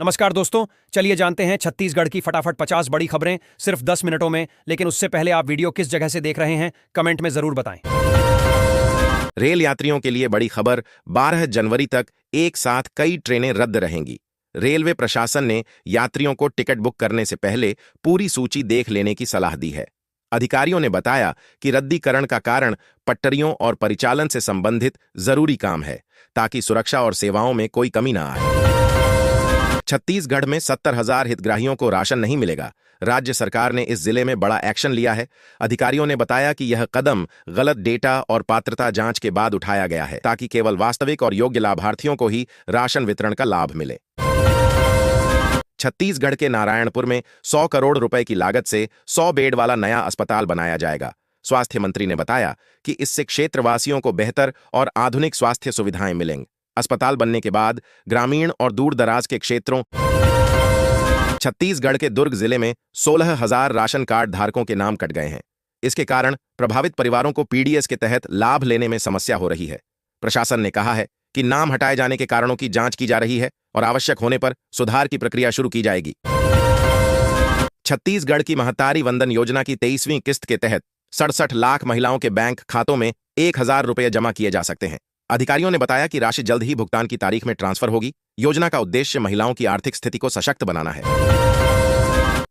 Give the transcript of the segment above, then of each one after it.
नमस्कार दोस्तों, चलिए जानते हैं छत्तीसगढ़ की फटाफट 50 बड़ी खबरें सिर्फ 10 मिनटों में। लेकिन उससे पहले आप वीडियो किस जगह से देख रहे हैं, कमेंट में जरूर बताएं। रेल यात्रियों के लिए बड़ी खबर। 12 जनवरी तक एक साथ कई ट्रेनें रद्द रहेंगी। रेलवे प्रशासन ने यात्रियों को टिकट बुक करने से पहले पूरी सूची देख लेने की सलाह दी है। अधिकारियों ने बताया कि रद्दीकरण का कारण पटरियों और परिचालन से संबंधित जरूरी काम है, ताकि सुरक्षा और सेवाओं में कोई कमी न आए। छत्तीसगढ़ में 70,000 हितग्राहियों को राशन नहीं मिलेगा। राज्य सरकार ने इस जिले में बड़ा एक्शन लिया है। अधिकारियों ने बताया कि यह कदम गलत डेटा और पात्रता जांच के बाद उठाया गया है, ताकि केवल वास्तविक और योग्य लाभार्थियों को ही राशन वितरण का लाभ मिले। छत्तीसगढ़ के नारायणपुर में 100 करोड़ रुपए की लागत से 100 बेड वाला नया अस्पताल बनाया जाएगा। स्वास्थ्य मंत्री ने बताया कि इससे क्षेत्रवासियों को बेहतर और आधुनिक स्वास्थ्य सुविधाएं मिलेंगी। अस्पताल बनने के बाद ग्रामीण और दूर दराज के क्षेत्रों छत्तीसगढ़ के दुर्ग जिले में 16,000 राशन कार्ड धारकों के नाम कट गए हैं। इसके कारण प्रभावित परिवारों को पीडीएस के तहत लाभ लेने में समस्या हो रही है। प्रशासन ने कहा है कि नाम हटाए जाने के कारणों की जांच की जा रही है और आवश्यक होने पर सुधार की प्रक्रिया शुरू की जाएगी। छत्तीसगढ़ की महतारी वंदन योजना की 23वीं किस्त के तहत 67 लाख महिलाओं के बैंक खातों में 1,000 रुपये जमा किए जा सकते हैं। अधिकारियों ने बताया कि राशि जल्द ही भुगतान की तारीख में ट्रांसफर होगी। योजना का उद्देश्य महिलाओं की आर्थिक स्थिति को सशक्त बनाना है।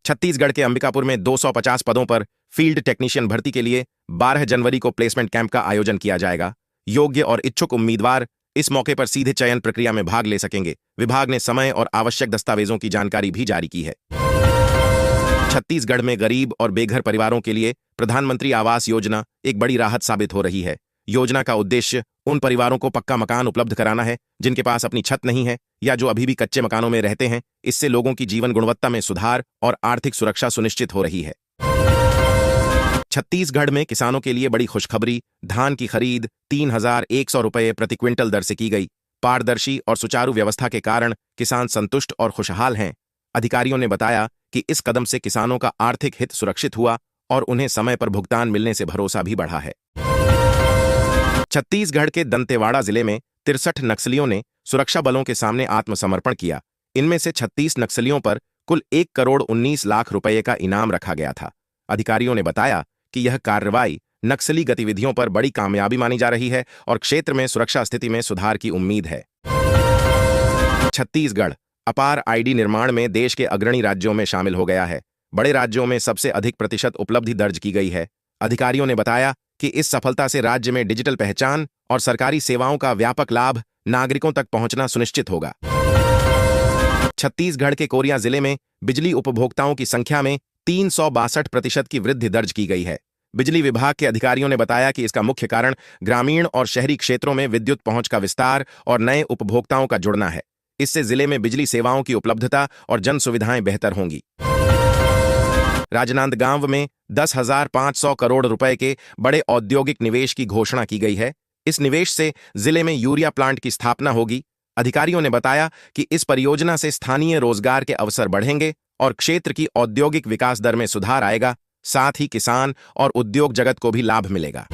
छत्तीसगढ़ के अंबिकापुर में 250 पदों पर फील्ड टेक्नीशियन भर्ती के लिए 12 जनवरी को प्लेसमेंट कैंप का आयोजन किया जाएगा। योग्य और इच्छुक उम्मीदवार इस मौके पर सीधे चयन प्रक्रिया में भाग ले सकेंगे। विभाग ने समय और आवश्यक दस्तावेजों की जानकारी भी जारी की है। छत्तीसगढ़ में गरीब और बेघर परिवारों के लिए प्रधानमंत्री आवास योजना एक बड़ी राहत साबित हो रही है। योजना का उद्देश्य उन परिवारों को पक्का मकान उपलब्ध कराना है जिनके पास अपनी छत नहीं है या जो अभी भी कच्चे मकानों में रहते हैं। इससे लोगों की जीवन गुणवत्ता में सुधार और आर्थिक सुरक्षा सुनिश्चित हो रही है। छत्तीसगढ़ में किसानों के लिए बड़ी खुशखबरी। धान की खरीद 3,100 रुपये प्रति क्विंटल दर से की गई। पारदर्शी और सुचारू व्यवस्था के कारण किसान संतुष्ट और खुशहाल हैं। अधिकारियों ने बताया कि इस कदम से किसानों का आर्थिक हित सुरक्षित हुआ और उन्हें समय पर भुगतान मिलने से भरोसा भी बढ़ा है। छत्तीसगढ़ के दंतेवाड़ा जिले में 63 नक्सलियों ने सुरक्षा बलों के सामने आत्मसमर्पण किया। इनमें से 36 नक्सलियों पर कुल 1 करोड़ 19 लाख रुपये का इनाम रखा गया था। अधिकारियों ने बताया कि यह कार्रवाई नक्सली गतिविधियों पर बड़ी कामयाबी मानी जा रही है और क्षेत्र में सुरक्षा स्थिति में सुधार की उम्मीद है। छत्तीसगढ़ अपार आईडी निर्माण में देश के अग्रणी राज्यों में शामिल हो गया है। बड़े राज्यों में सबसे अधिक प्रतिशत उपलब्धि दर्ज की गई है। अधिकारियों ने बताया कि इस सफलता से राज्य में डिजिटल पहचान और सरकारी सेवाओं का व्यापक लाभ नागरिकों तक पहुंचना सुनिश्चित होगा। छत्तीसगढ़ के कोरिया जिले में बिजली उपभोक्ताओं की संख्या में 362% की वृद्धि दर्ज की गई है। बिजली विभाग के अधिकारियों ने बताया कि इसका मुख्य कारण ग्रामीण और शहरी क्षेत्रों में विद्युत पहुंच का विस्तार और नए उपभोक्ताओं का जुड़ना है। इससे जिले में बिजली सेवाओं की उपलब्धता और जन सुविधाएं बेहतर होंगी। राजनांदगांव में 10,500 करोड़ रुपए के बड़े औद्योगिक निवेश की घोषणा की गई है। इस निवेश से जिले में यूरिया प्लांट की स्थापना होगी। अधिकारियों ने बताया कि इस परियोजना से स्थानीय रोजगार के अवसर बढ़ेंगे और क्षेत्र की औद्योगिक विकास दर में सुधार आएगा। साथ ही किसान और उद्योग जगत को भी लाभ मिलेगा।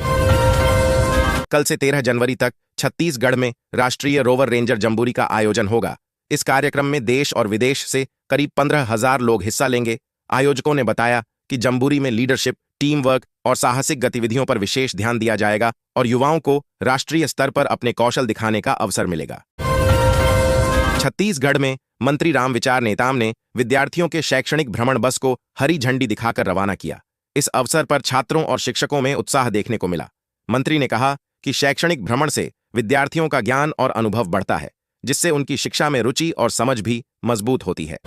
कल से 13 जनवरी तक छत्तीसगढ़ में राष्ट्रीय रोवर रेंजर जंबूरी का आयोजन होगा। इस कार्यक्रम में देश और विदेश से करीब 15,000 लोग हिस्सा लेंगे। आयोजकों ने बताया कि जंबूरी में लीडरशिप, टीम वर्क और साहसिक गतिविधियों पर विशेष ध्यान दिया जाएगा और युवाओं को राष्ट्रीय स्तर पर अपने कौशल दिखाने का अवसर मिलेगा। छत्तीसगढ़ में मंत्री रामविचार नेताम ने विद्यार्थियों के शैक्षणिक भ्रमण बस को हरी झंडी दिखाकर रवाना किया। इस अवसर पर छात्रों और शिक्षकों में उत्साह देखने को मिला। मंत्री ने कहा कि शैक्षणिक भ्रमण से विद्यार्थियों का ज्ञान और अनुभव बढ़ता है, जिससे उनकी शिक्षा में रुचि और समझ भी मजबूत होती है।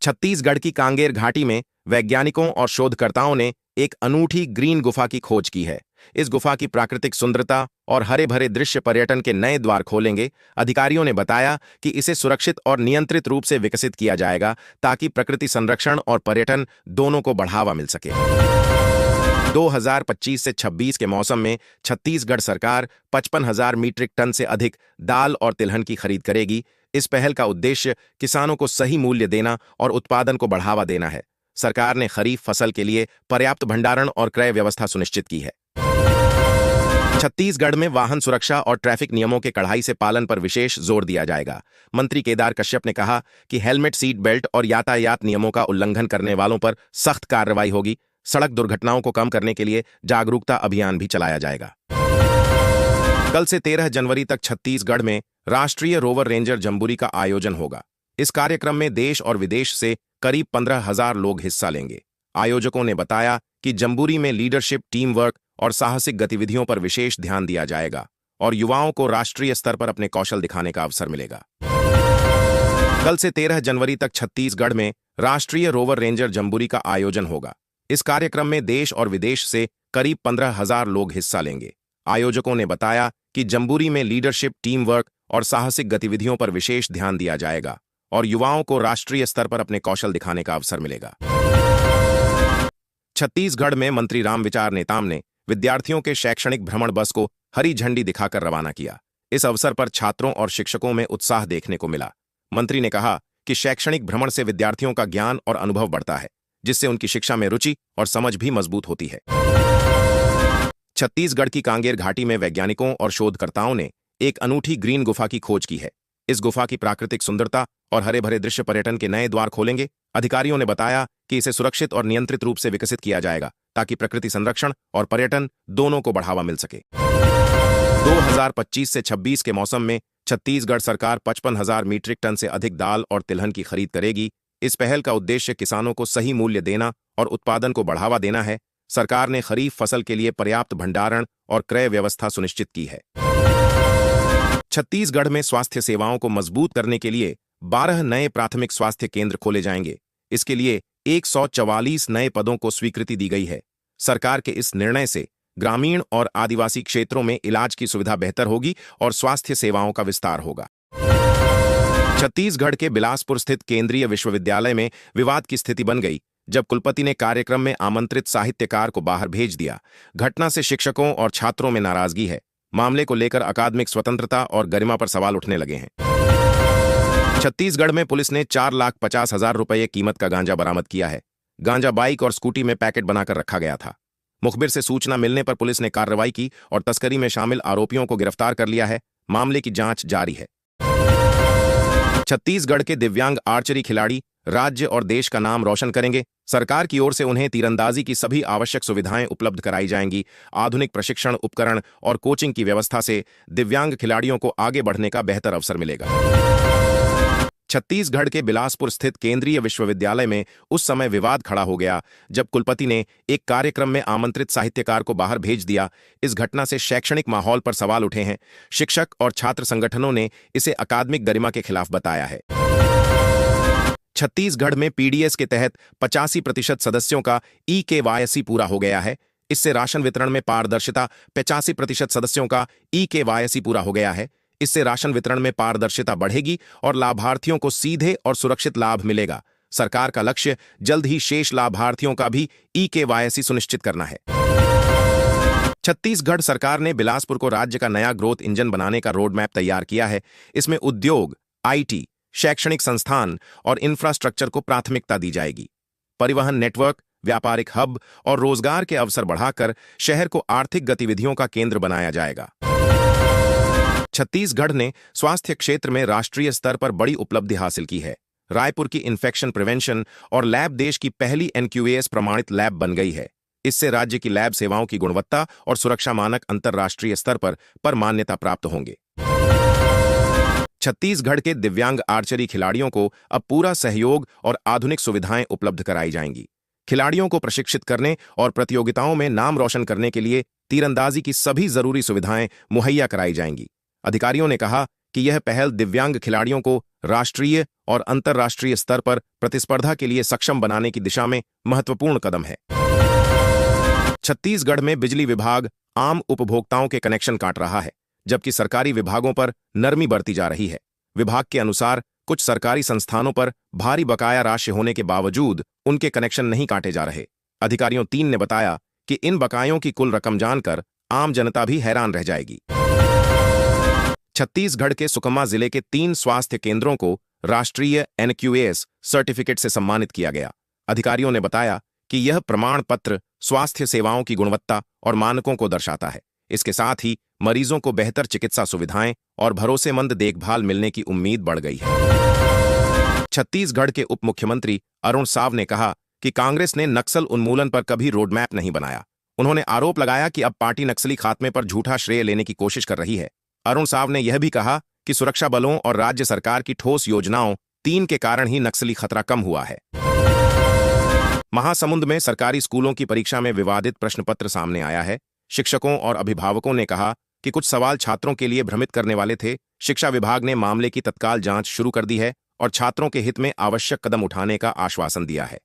छत्तीसगढ़ की कांगेर घाटी में वैज्ञानिकों और शोधकर्ताओं ने एक अनूठी ग्रीन गुफा की खोज की है। इस गुफा की प्राकृतिक सुंदरता और हरे भरे दृश्य पर्यटन के नए द्वार खोलेंगे। अधिकारियों ने बताया कि इसे सुरक्षित और नियंत्रित रूप से विकसित किया जाएगा, ताकि प्रकृति संरक्षण और पर्यटन दोनों को बढ़ावा मिल सके। 2025 से 26 के मौसम में छत्तीसगढ़ सरकार 55,000 मीट्रिक टन से अधिक दाल और तिलहन की खरीद करेगी। इस पहल का उद्देश्य किसानों को सही मूल्य देना और उत्पादन को बढ़ावा देना है। सरकार ने खरीफ फसल के लिए पर्याप्त भंडारण और क्रय व्यवस्था सुनिश्चित की है। छत्तीसगढ़ में वाहन सुरक्षा और ट्रैफिक नियमों के कड़ाई से पालन पर विशेष जोर दिया जाएगा। मंत्री केदार कश्यप ने कहा कि हेलमेट, सीट बेल्ट और यातायात नियमों का उल्लंघन करने वालों पर सख्त कार्रवाई होगी। सड़क दुर्घटनाओं को कम करने के लिए जागरूकता अभियान भी चलाया जाएगा। कल से 13 जनवरी तक छत्तीसगढ़ में राष्ट्रीय रोवर रेंजर जंबूरी का आयोजन होगा। इस कार्यक्रम में देश और विदेश से करीब 15,000 लोग हिस्सा लेंगे। आयोजकों ने बताया कि जंबूरी में लीडरशिप, टीम वर्क और साहसिक गतिविधियों पर विशेष ध्यान दिया जाएगा और युवाओं को राष्ट्रीय स्तर पर अपने कौशल दिखाने का अवसर मिलेगा। कल से 13 जनवरी तक छत्तीसगढ़ में राष्ट्रीय रोवर रेंजर जंबूरी का आयोजन होगा। इस कार्यक्रम में देश और विदेश से करीब 15,000 लोग हिस्सा लेंगे। आयोजकों ने बताया कि जंबूरी में लीडरशिप, टीम वर्क और साहसिक गतिविधियों पर विशेष ध्यान दिया जाएगा और युवाओं को राष्ट्रीय स्तर पर अपने कौशल दिखाने का अवसर मिलेगा। छत्तीसगढ़ में मंत्री रामविचार नेताम ने विद्यार्थियों के शैक्षणिक भ्रमण बस को हरी झंडी दिखाकर रवाना किया। इस अवसर पर छात्रों और शिक्षकों में उत्साह देखने को मिला। मंत्री ने कहा कि शैक्षणिक भ्रमण से विद्यार्थियों का ज्ञान और अनुभव बढ़ता है, जिससे उनकी शिक्षा में रुचि और समझ भी मजबूत होती है। छत्तीसगढ़ की कांगेर घाटी में वैज्ञानिकों और शोधकर्ताओं ने एक अनूठी ग्रीन गुफा की खोज की है। इस गुफा की प्राकृतिक सुंदरता और हरे भरे दृश्य पर्यटन के नए द्वार खोलेंगे। अधिकारियों ने बताया कि इसे सुरक्षित और नियंत्रित रूप से विकसित किया जाएगा ताकि प्रकृति संरक्षण और पर्यटन दोनों को बढ़ावा मिल सके। 2025 से 26 के मौसम में छत्तीसगढ़ सरकार 55,000 मीट्रिक टन से अधिक दाल और तिलहन की खरीद करेगी। इस पहल का उद्देश्य किसानों को सही मूल्य देना और उत्पादन को बढ़ावा देना है। सरकार ने खरीफ फसल के लिए पर्याप्त भंडारण और क्रय व्यवस्था सुनिश्चित की है। छत्तीसगढ़ में स्वास्थ्य सेवाओं को मजबूत करने के लिए 12 नए प्राथमिक स्वास्थ्य केंद्र खोले जाएंगे। इसके लिए 144 नए पदों को स्वीकृति दी गई है। सरकार के इस निर्णय से ग्रामीण और आदिवासी क्षेत्रों में इलाज की सुविधा बेहतर होगी और स्वास्थ्य सेवाओं का विस्तार होगा। छत्तीसगढ़ के बिलासपुर स्थित केंद्रीय विश्वविद्यालय में विवाद की स्थिति बन गई जब कुलपति ने कार्यक्रम में आमंत्रित साहित्यकार को बाहर भेज दिया। घटना से शिक्षकों और छात्रों में नाराजगी है। मामले को लेकर अकादमिक स्वतंत्रता और गरिमा पर सवाल उठने लगे हैं। छत्तीसगढ़ में पुलिस ने 4,50,000 रुपये कीमत का गांजा बरामद किया है। गांजा बाइक और स्कूटी में पैकेट बनाकर रखा गया था। मुखबिर से सूचना मिलने पर पुलिस ने कार्रवाई की और तस्करी में शामिल आरोपियों को गिरफ्तार कर लिया है। मामले की जांच जारी है। छत्तीसगढ़ के दिव्यांग आर्चरी खिलाड़ी राज्य और देश का नाम रोशन करेंगे। सरकार की ओर से उन्हें तीरंदाजी की सभी आवश्यक सुविधाएं उपलब्ध कराई जाएंगी। आधुनिक प्रशिक्षण उपकरण और कोचिंग की व्यवस्था से दिव्यांग खिलाड़ियों को आगे बढ़ने का बेहतर अवसर मिलेगा। छत्तीसगढ़ के बिलासपुर स्थित केंद्रीय विश्वविद्यालय में उस समय विवाद खड़ा हो गया जब कुलपति ने एक कार्यक्रम में आमंत्रित साहित्यकार को बाहर भेज दिया। इस घटना से शैक्षणिक माहौल पर सवाल उठे हैं। शिक्षक और छात्र संगठनों ने इसे अकादमिक गरिमा के खिलाफ बताया है। छत्तीसगढ़ में पीडीएस के तहत 85% सदस्यों का ई-केवाईसी पूरा हो गया है। इससे राशन वितरण में पारदर्शिता 85% सदस्यों का ई-केवाईसी पूरा हो गया है। इससे राशन वितरण में पारदर्शिता बढ़ेगी और लाभार्थियों को सीधे और सुरक्षित लाभ मिलेगा। सरकार का लक्ष्य जल्द ही शेष लाभार्थियों का भी ई-केवाईसी सुनिश्चित करना है। छत्तीसगढ़ सरकार ने बिलासपुर को राज्य का नया ग्रोथ इंजन बनाने का रोड मैप तैयार किया है। इसमें उद्योग, आईटी, शैक्षणिक संस्थान और इंफ्रास्ट्रक्चर को प्राथमिकता दी जाएगी। परिवहन नेटवर्क, व्यापारिक हब और रोजगार के अवसर बढ़ाकर शहर को आर्थिक गतिविधियों का केंद्र बनाया जाएगा। छत्तीसगढ़ ने स्वास्थ्य क्षेत्र में राष्ट्रीय स्तर पर बड़ी उपलब्धि हासिल की है। रायपुर की इन्फेक्शन प्रिवेंशन और लैब देश की पहली एनक्यूएस प्रमाणित लैब बन गई है। इससे राज्य की लैब सेवाओं की गुणवत्ता और सुरक्षा मानक अंतर्राष्ट्रीय स्तर पर मान्यता प्राप्त होंगे। छत्तीसगढ़ के दिव्यांग आर्चरी खिलाड़ियों को अब पूरा सहयोग और आधुनिक सुविधाएं उपलब्ध कराई जाएंगी। खिलाड़ियों को प्रशिक्षित करने और प्रतियोगिताओं में नाम रोशन करने के लिए तीरंदाजी की सभी जरूरी सुविधाएं मुहैया कराई जाएंगी। अधिकारियों ने कहा कि यह पहल दिव्यांग खिलाड़ियों को राष्ट्रीय और अंतर्राष्ट्रीय स्तर पर प्रतिस्पर्धा के लिए सक्षम बनाने की दिशा में महत्वपूर्ण कदम है। छत्तीसगढ़ में बिजली विभाग आम उपभोक्ताओं के कनेक्शन काट रहा है, जबकि सरकारी विभागों पर नरमी बरती जा रही है। विभाग के अनुसार कुछ सरकारी संस्थानों पर भारी बकाया राशि होने के बावजूद उनके कनेक्शन नहीं काटे जा रहे। अधिकारियों 3 ने बताया कि इन बकायों की कुल रकम जानकर आम जनता भी हैरान रह जाएगी। छत्तीसगढ़ के सुकमा जिले के 3 स्वास्थ्य केंद्रों को राष्ट्रीय एनक्यूएस सर्टिफिकेट से सम्मानित किया गया। अधिकारियों ने बताया कि यह प्रमाण पत्र स्वास्थ्य सेवाओं की गुणवत्ता और मानकों को दर्शाता है। इसके साथ ही मरीजों को बेहतर चिकित्सा सुविधाएं और भरोसेमंद देखभाल मिलने की उम्मीद बढ़ गई है। छत्तीसगढ़ के उप मुख्यमंत्री अरुण साव ने कहा कि कांग्रेस ने नक्सल उन्मूलन पर कभी रोडमैप नहीं बनाया। उन्होंने आरोप लगाया कि अब पार्टी नक्सली खात्मे पर झूठा श्रेय लेने की कोशिश कर रही है। अरुण साव ने यह भी कहा कि सुरक्षा बलों और राज्य सरकार की ठोस योजनाओं 3 के कारण ही नक्सली खतरा कम हुआ है। महासमुंद में सरकारी स्कूलों की परीक्षा में विवादित प्रश्न पत्र सामने आया है। शिक्षकों और अभिभावकों ने कहा कि कुछ सवाल छात्रों के लिए भ्रमित करने वाले थे। शिक्षा विभाग ने मामले की तत्काल जांच शुरू कर दी है और छात्रों के हित में आवश्यक कदम उठाने का आश्वासन दिया है।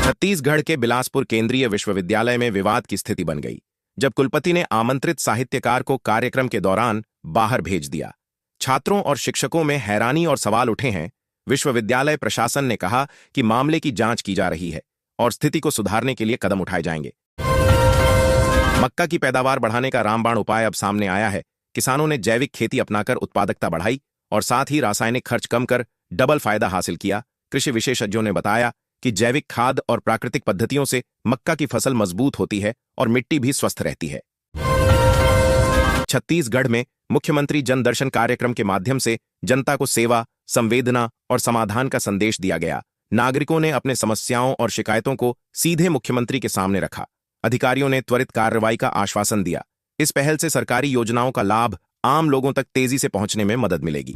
छत्तीसगढ़ के बिलासपुर केंद्रीय विश्वविद्यालय में विवाद की स्थिति बन गई जब कुलपति ने आमंत्रित साहित्यकार को कार्यक्रम के दौरान बाहर भेज दिया। छात्रों और शिक्षकों में हैरानी और सवाल उठे हैं। विश्वविद्यालय प्रशासन ने कहा कि मामले की जांच की जा रही है और स्थिति को सुधारने के लिए कदम उठाए जाएंगे। मक्का की पैदावार बढ़ाने का रामबाण उपाय अब सामने आया है। किसानों ने जैविक खेती अपनाकर उत्पादकता बढ़ाई और साथ ही रासायनिक खर्च कम कर डबल फायदा हासिल किया। कृषि विशेषज्ञों ने बताया कि जैविक खाद और प्राकृतिक पद्धतियों से मक्का की फसल मजबूत होती है और मिट्टी भी स्वस्थ रहती है। छत्तीसगढ़ में मुख्यमंत्री जन दर्शन कार्यक्रम के माध्यम से जनता को सेवा, संवेदना और समाधान का संदेश दिया गया। नागरिकों ने अपने समस्याओं और शिकायतों को सीधे मुख्यमंत्री के सामने रखा। अधिकारियों ने त्वरित कार्रवाई का आश्वासन दिया। इस पहल से सरकारी योजनाओं का लाभ आम लोगों तक तेजी से पहुंचने में मदद मिलेगी।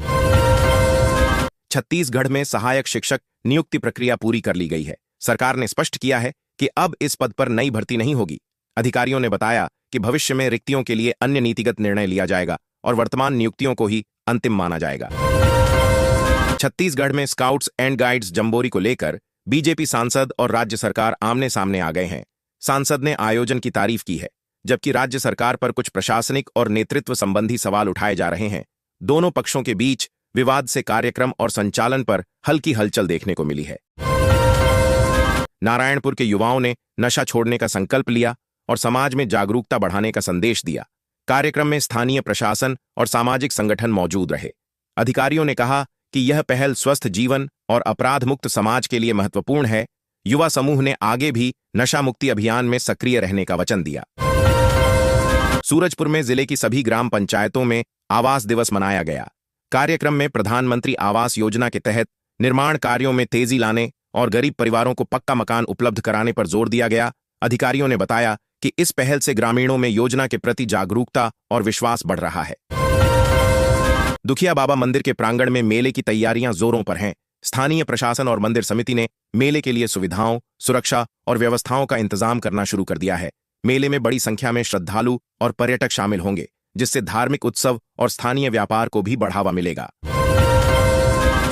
छत्तीसगढ़ में सहायक शिक्षक नियुक्ति प्रक्रिया पूरी कर ली गई है। सरकार ने स्पष्ट किया है कि अब इस पद पर नई भर्ती नहीं होगी। अधिकारियों ने बताया कि भविष्य में रिक्तियों के लिए अन्य नीतिगत निर्णय लिया जाएगा और वर्तमान नियुक्तियों को ही अंतिम माना जाएगा। छत्तीसगढ़ में स्काउट्स एंड गाइड्स जंबोरी को लेकर बीजेपी सांसद और राज्य सरकार आमने सामने आ गए हैं। सांसद ने आयोजन की तारीफ की है, जबकि राज्य सरकार पर कुछ प्रशासनिक और नेतृत्व संबंधी सवाल उठाए जा रहे हैं। दोनों पक्षों के बीच विवाद से कार्यक्रम और संचालन पर हल्की हलचल देखने को मिली है। नारायणपुर के युवाओं ने नशा छोड़ने का संकल्प लिया और समाज में जागरूकता बढ़ाने का संदेश दिया। कार्यक्रम में स्थानीय प्रशासन और सामाजिक संगठन मौजूद रहे। अधिकारियों ने कहा कि यह पहल स्वस्थ जीवन और अपराध मुक्त समाज के लिए महत्वपूर्ण है। युवा समूह ने आगे भी नशा मुक्ति अभियान में सक्रिय रहने का वचन दिया। सूरजपुर में जिले की सभी ग्राम पंचायतों में आवास दिवस मनाया गया। कार्यक्रम में प्रधानमंत्री आवास योजना के तहत निर्माण कार्यों में तेजी लाने और गरीब परिवारों को पक्का मकान उपलब्ध कराने पर जोर दिया गया। अधिकारियों ने बताया कि इस पहल से ग्रामीणों में योजना के प्रति जागरूकता और विश्वास बढ़ रहा है। दुखिया बाबा मंदिर के प्रांगण में मेले की तैयारियां जोरों पर हैं। स्थानीय प्रशासन और मंदिर समिति ने मेले के लिए सुविधाओं, सुरक्षा और व्यवस्थाओं का इंतजाम करना शुरू कर दिया है। मेले में बड़ी संख्या में श्रद्धालु और पर्यटक शामिल होंगे, जिससे धार्मिक उत्सव और स्थानीय व्यापार को भी बढ़ावा मिलेगा।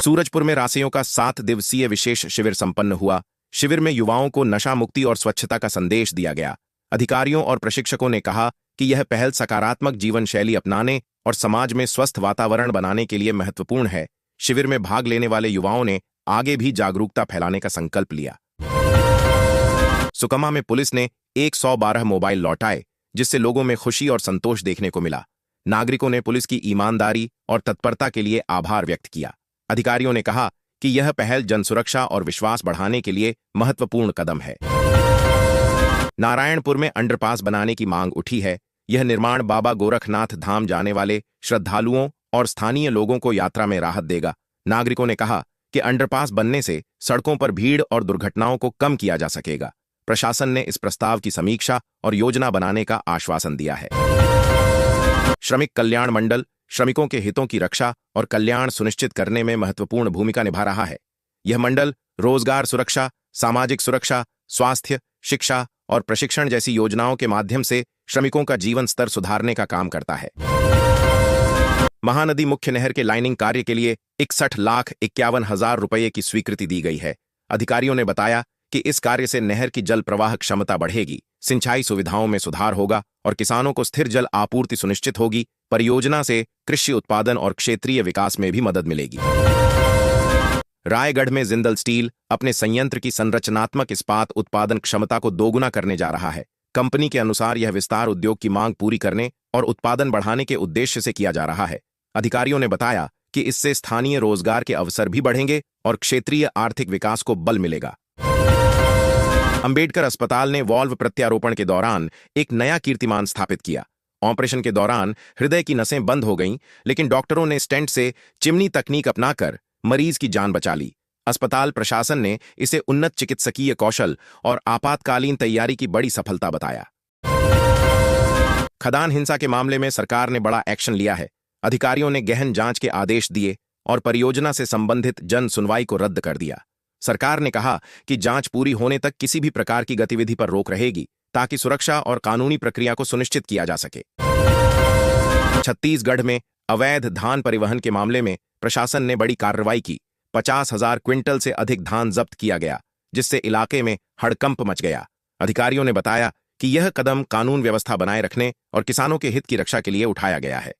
सूरजपुर में रासियों का 7 दिवसीय विशेष शिविर संपन्न हुआ। शिविर में युवाओं को नशा मुक्ति और स्वच्छता का संदेश दिया गया। अधिकारियों और प्रशिक्षकों ने कहा कि यह पहल सकारात्मक जीवन शैली अपनाने और समाज में स्वस्थ वातावरण बनाने के लिए महत्वपूर्ण है। शिविर में भाग लेने वाले युवाओं ने आगे भी जागरूकता फैलाने का संकल्प लिया। सुकमा में पुलिस ने 112 मोबाइल लौटाए, जिससे लोगों में खुशी और संतोष देखने को मिला। नागरिकों ने पुलिस की ईमानदारी और तत्परता के लिए आभार व्यक्त किया। अधिकारियों ने कहा कि यह पहल जनसुरक्षा और विश्वास बढ़ाने के लिए महत्वपूर्ण कदम है। नारायणपुर में अंडरपास बनाने की मांग उठी है। यह निर्माण बाबा गोरखनाथ धाम जाने वाले श्रद्धालुओं और स्थानीय लोगों को यात्रा में राहत देगा। नागरिकों ने कहा कि अंडरपास बनने से सड़कों पर भीड़ और दुर्घटनाओं को कम किया जा सकेगा। प्रशासन ने इस प्रस्ताव की समीक्षा और योजना बनाने का आश्वासन दिया है। श्रमिक कल्याण मंडल श्रमिकों के हितों की रक्षा और कल्याण सुनिश्चित करने में महत्वपूर्ण भूमिका निभा रहा है। यह मंडल रोजगार सुरक्षा, सामाजिक सुरक्षा, स्वास्थ्य, शिक्षा और प्रशिक्षण जैसी योजनाओं के माध्यम से श्रमिकों का जीवन स्तर सुधारने का काम करता है। महानदी मुख्य नहर के लाइनिंग कार्य के लिए 61,51,000 रुपये की स्वीकृति दी गई है। अधिकारियों ने बताया कि इस कार्य से नहर की जल प्रवाह क्षमता बढ़ेगी, सिंचाई सुविधाओं में सुधार होगा और किसानों को स्थिर जल आपूर्ति सुनिश्चित होगी। परियोजना से कृषि उत्पादन और क्षेत्रीय विकास में भी मदद मिलेगी। रायगढ़ में जिंदल स्टील अपने संयंत्र की संरचनात्मक इस्पात उत्पादन क्षमता को दोगुना करने जा रहा है। कंपनी के अनुसार यह विस्तार उद्योग की मांग पूरी करने और उत्पादन बढ़ाने के उद्देश्य से किया जा रहा है। अधिकारियों ने बताया कि इससे स्थानीय रोजगार के अवसर भी बढ़ेंगे और क्षेत्रीय आर्थिक विकास को बल मिलेगा। अंबेडकर अस्पताल ने वॉल्व प्रत्यारोपण के दौरान एक नया कीर्तिमान स्थापित किया। ऑपरेशन के दौरान हृदय की नसें बंद हो गईं, लेकिन डॉक्टरों ने स्टेंट से चिमनी तकनीक अपनाकर मरीज की जान बचा ली। अस्पताल प्रशासन ने इसे उन्नत चिकित्सकीय कौशल और आपातकालीन तैयारी की बड़ी सफलता बताया। खदान हिंसा के मामले में सरकार ने बड़ा एक्शन लिया है। अधिकारियों ने गहन जांच के आदेश दिए और परियोजना से संबंधित जन सुनवाई को रद्द कर दिया। सरकार ने कहा कि जांच पूरी होने तक किसी भी प्रकार की गतिविधि पर रोक रहेगी, ताकि सुरक्षा और कानूनी प्रक्रिया को सुनिश्चित किया जा सके। छत्तीसगढ़ में अवैध धान परिवहन के मामले में प्रशासन ने बड़ी कार्रवाई की। 50,000 क्विंटल से अधिक धान जब्त किया गया, जिससे इलाके में हड़कंप मच गया। अधिकारियों ने बताया कि यह कदम कानून व्यवस्था बनाए रखने और किसानों के हित की रक्षा के लिए उठाया गया है।